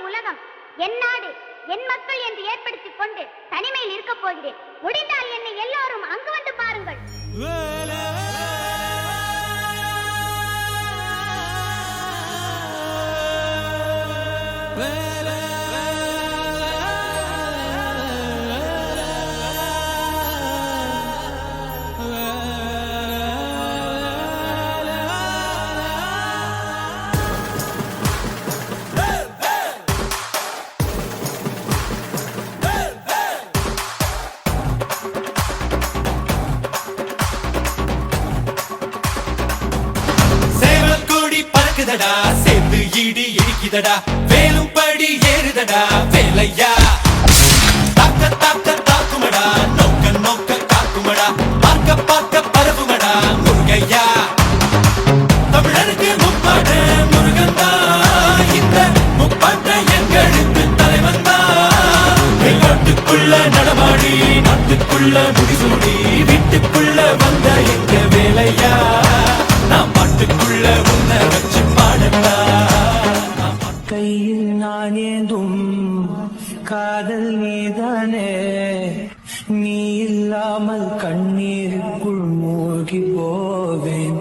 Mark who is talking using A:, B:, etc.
A: உலகம், என் நாடு, என் மக்கள் என்று ஏற்படுத்திக் கொண்டு தனிமையில் இருக்க போகிறேன். முடிந்தால் என்னை எல்லாரும் அங்கு வந்து பாருங்கள்.
B: சேர்ந்து இடி இடிக்குதடா, வேலும் படி ஏறுதடா வேலையா. தாக்க தாக்க தாக்குமடா, நோக்க நோக்க காக்குமடா, பார்க்க பார்க்க பரவுமடா முருகையா. தமிழருக்கு முப்பாட்ட முருகந்தா, இந்த முப்பாட்ட எங்களுக்கு தலைவந்தா. நாட்டுக்குள்ள நடமாடி, நாட்டுக்குள்ள முடிசூடி, வீட்டுக்குள்ள வந்த எங்க வேலையா. நான் பாட்டுக்குள்ள உன்னை வச்சு பாடட்டா.
C: கையில் நான் ஏந்தும் காதல் நீதானே, நீ இல்லாமல் கண்ணீருக்குள் மூழ்கி போவேன்.